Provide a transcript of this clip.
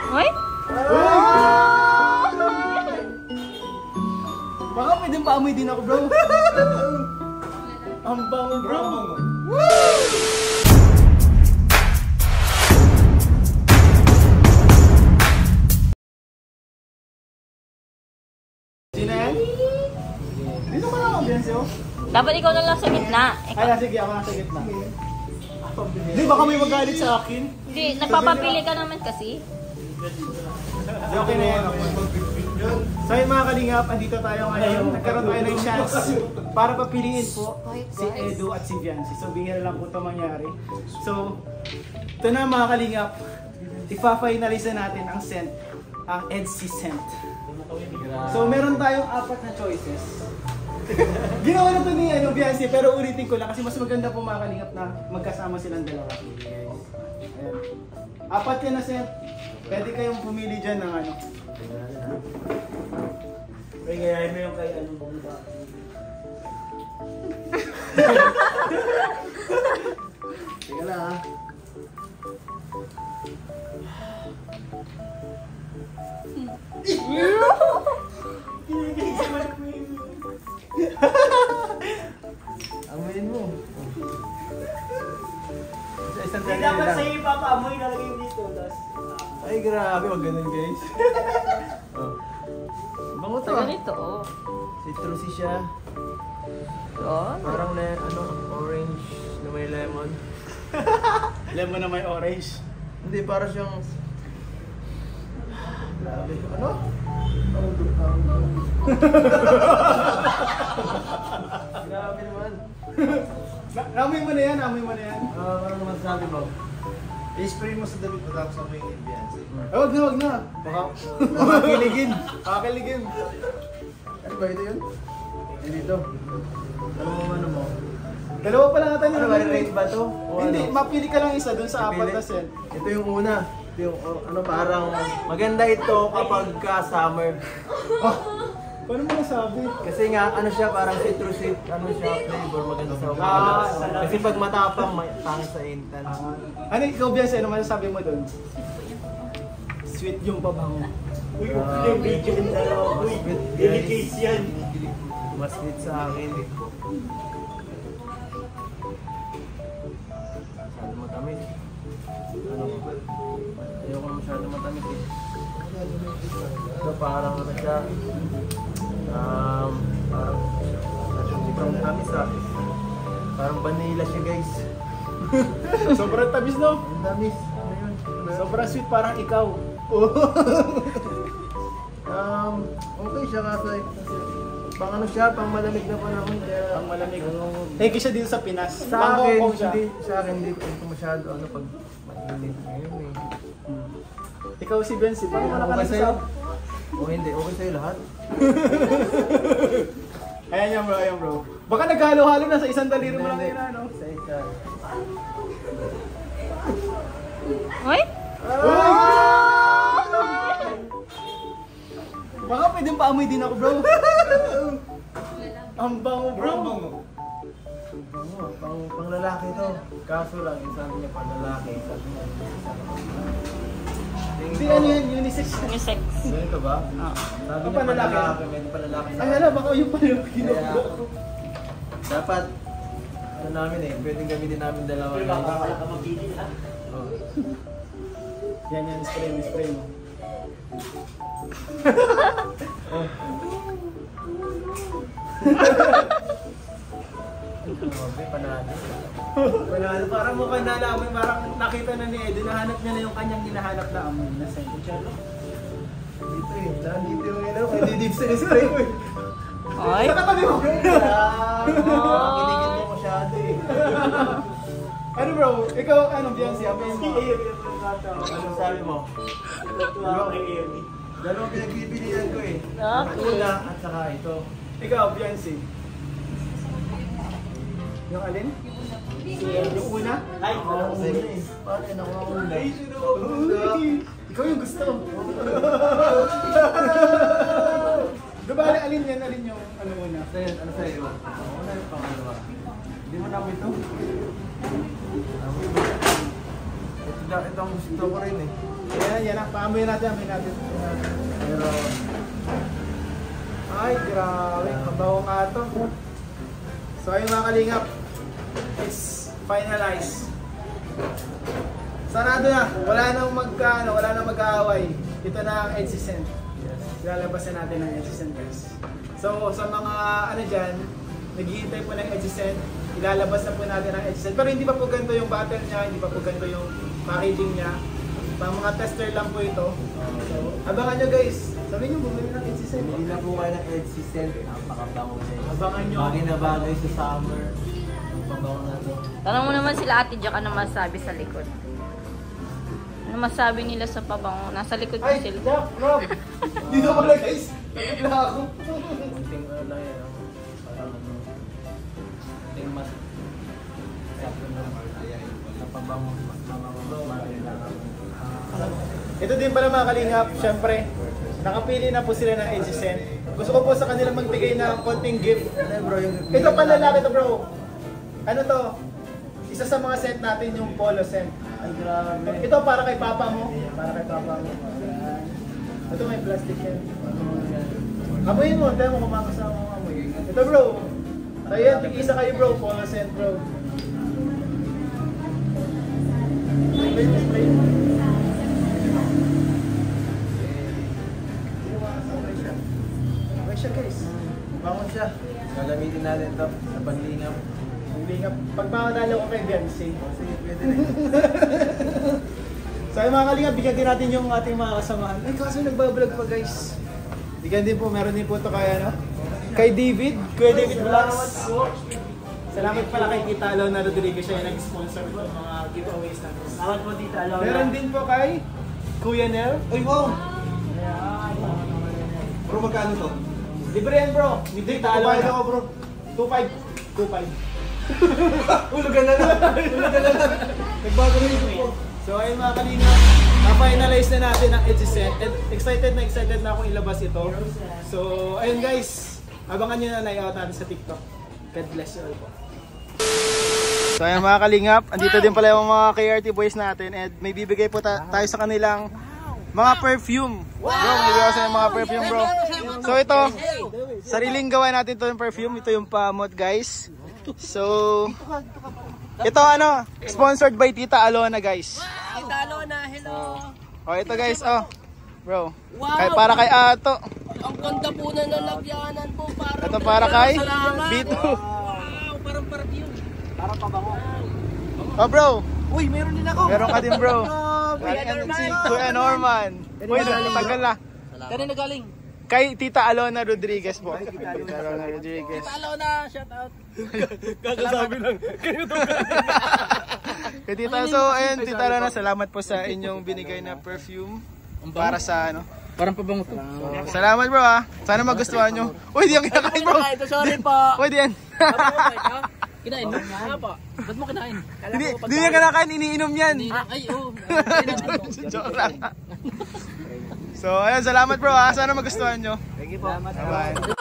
Ay? Baka pwedeng paamoy din ako, bro. Ang bango, bro. Sino yan? Dito ka lang, ambiyanse, oh. Dapat ikaw na lang sa gitna. Kaya sige, ako nasa gitna. Hindi, baka may magalit sa akin. Hindi, napapapili ka naman kasi. Okay na yan. So yun mga kalingap, andito tayo ngayon. Nagkaroon tayo ng chance para papiliin po si Edu at si Viancy. So bihira lang po ito mangyari. So, ito na mga kalingap. Ipa-finalize na natin ang scent, ang EDC scent. So meron tayong 4 na choices. Ginawa na ito ni Viancy, pero ulitin ko lang kasi mas maganda po mga kalingap na magkasama silang dalawa. Ayan. 4 yan na scent. Pwede kayong pumili dyan ng ano. Ay, gayahin mo yung kay ano mo ba? Teka lang ha. Amoyin mo. Isang Hindi dapat sa'yo ipapaamoy na lang yung dito. Ay grabe, wag ganun guys. Oh. Bango to. Sa ganito, oh. Citrusy siya. Yun. Parang ano, orange na may lemon. Lemon na may orange. Hindi, parang siyang... Grabe. Ano? Grabe naman. Amoy mo na yan, amoy mo na yan. Parang naman sabi mo. I-spray mo sa damit mo tapos amoy yung Viancy. Wag na, wag na. Baka kiligin. Kiligin. Ano ba ito yun? Dito. Ano mo? Dalawa pa lang natin. Ano ba, range ba ito? Hindi, mapili ka lang isa dun sa 4 na scent. Ito yung una. Ito yung ano, parang maganda ito kapag ka-summer. Paano mo nasabi? Kasi nga, ano siya, parang citrusy, ano siya, flavor, maganda sa umaga. Kasi pag matapang, may tangis sa intan. Ano ikaw, Biancy, ano masasabi mo dun? Sweet yung pabango. Uy, yung video yung dalawa. Uy, delicate yan. Mas sweet sa akin. Masyado matamis. Ano ba? Ayoko masyado matamis eh. So parang ano siya, parang sobrang tamis ah. Parang vanilla siya guys. Sobrang tamis, no? Ang tamis. Ano yun? Sobrang sweet, parang ikaw. Okay siya kasi pang ano siya, pang malamig na panahon. Ang malamig. Thank you siya dito sa Pinas. Sa Pang akin, Hong Kong siya. sa akin hindi ko masyado ano pag mainit ngayon eh. Ikaw si Biancy, parang wala ka Okay na sa'yo? sa... O hindi, okay sa'yo lahat. Ayan yan bro, ayan bro. Baka naghalo-halo na sa isang daliri mo lang yun, ano? Sa isa. Ay? Baka pwedeng paamoy din ako, bro. Ang bango, bro. Pang lalaki to. Kaso lang, sabi niya pang lalaki. Sabi niya, Hindi, ano yan, unisex. Unisex. ganito ba? Oo. Sabi Ang niya pang panlalaki. lalaki, may panlalaki sa Ay, hala, baka yung pala yung Kaya, kinuha. dapat, ano namin eh, pwedeng gamitin namin dalawa. Oh. Yan, spray mo. Okay, panalo. Wala, parang mukhang nalaman, parang nakita na ni Edu, nahanap niya na yung kanyang hinahanap na amoy na scent. Dito eh, dito yung ilaw, hindi deep sa spray ko eh. Ay? Nakatabi mo! Kiligin mo masyado eh. Ano bro, ikaw, ano, Biancy, amoy mo? Ano sabi mo? Dalawang pinagpipilian ko eh. Okay. Una at saka ito. Ikaw, Biancy. Yung alin? Yung una? Ay, ako una eh. Paano yun ako ang una? Ikaw yung gusto. Diba alin yan? Alin yung ano una? Ano sa'yo? Una yung pangalawa. Hindi mo namin ito? Ito ang gusto ko rin eh. Yan, Paamoy natin, amoy natin. Pero, Ay, grabe. Mabaho nga ito. So ayun mga kalingap, it's finalized. Sarado na. Wala nang mag-aaway. Ito na ang EDSI Send. Lalabasan natin ang EDSI Send, guys. So sa mga ano dyan, naghihintay po ng EDSI Send, ilalabas na po natin ang EDSI Send. Pero hindi pa po ganito yung battle niya, hindi pa po ganito yung packaging niya. Pang mga tester lang po ito. So abangan nyo guys. Sabi nyo, bumili ng EDSI Send. hindi na po kayo ng EDSI Send. Napakabango na yun. Abangan nyo. Bagay na bagay sa summer. Pabango na to. Tanong mo naman sila Ate Jack ano masabi sa likod. Ano masabi nila sa pabango? Nasa likod ko Ay, sila. Jack, bro! Dito pala guys! Nagpila ako. Kunting lang yan. Parang ano. Kunting mas. Sakto na. Napabango. Mas mabango. Ito din pala mga kalingap, syempre, nakapili na po sila ng EDSI Send. Gusto ko po sa kanila magbigay ng konting gift. Ito panlalaki to bro. Ano to? Isa sa mga set natin yung polo scent. Ay, grabe. Ito para kay papa mo. Para kay papa mo. Ayan. Ito may plastic yan. Amoyin mo, tayo mo kumakasama mo amoy. Ito bro. Ayan, tig-isa kayo bro, polo scent bro. Spray. Okay siya guys. Bangon siya. Gagamitin natin to sa panlingap. Pag makadala ko kay Biancy. Sige, pwede na. So yung mga kalingap, bigyan din natin yung ating mga kasamahan. Ay, kaso nagbablog pa guys. Bigyan din po, meron din po ito kay ano? Kay David, Kuya David Vlogs. Salamat pala kay Tita Alona Rodriguez, siya yung nag-sponsor po ng mga giveaways natin. Salamat po, Tita Alona. Meron din po kay Kuya Nel. Uy, wow! Bro, magkano to? Libre yan bro. Ni Tita Alona. Ako bro. 2.5. Hulugan na lang! Hulugan na lang! Nagbago rin po. So ayun mga kalingap, na-finalize na natin ang EDSI Send. Excited na akong ilabas ito. So ayun guys, abangan nyo na layout natin sa TikTok. God bless you all po. So ayun mga kalingap, andito din pala yung mga KRT boys natin and may bibigay po tayo sa kanilang mga perfume. Bro, may bibigay sa mga perfume bro. So ito, sariling gawa natin ito yung perfume. Ito yung pamot guys. So, ito ano, sponsored by Tita Alona guys. Tita Alona, hello! Oh, ito guys, oh. Bro, Wow! para kay Ato. Ang ganda po na nalagyanan po. Parang Ito para kay Salamat. Bito. Wow! Parang perfume. Parang pabango. Oh bro, Uy, meron din ako! meron ka din bro. Kuya Norman. Kuya Norman. Uy, tagal na. Kanina galing? Kay Tita Alona Rodriguez po. Tita Alona Rodriguez. Tita Alona, shout out! Kakasabi lang. Kay Tita, so ayun Tita Alona, salamat po sa inyong binigay na perfume. Para sa ano. Parang pabango to. So, salamat bro ha. Sana magustuhan nyo. Uy, di yan kinakain bro. Sorry po! Uy, di yan. Kinain mo? Nga po. Ba't mo kinain? Hindi yan kinakain, iniinom yan. Ay, oo. Joke lang. So, ayun, salamat bro ha. Sana magustuhan nyo. Thank you po. Bye-bye.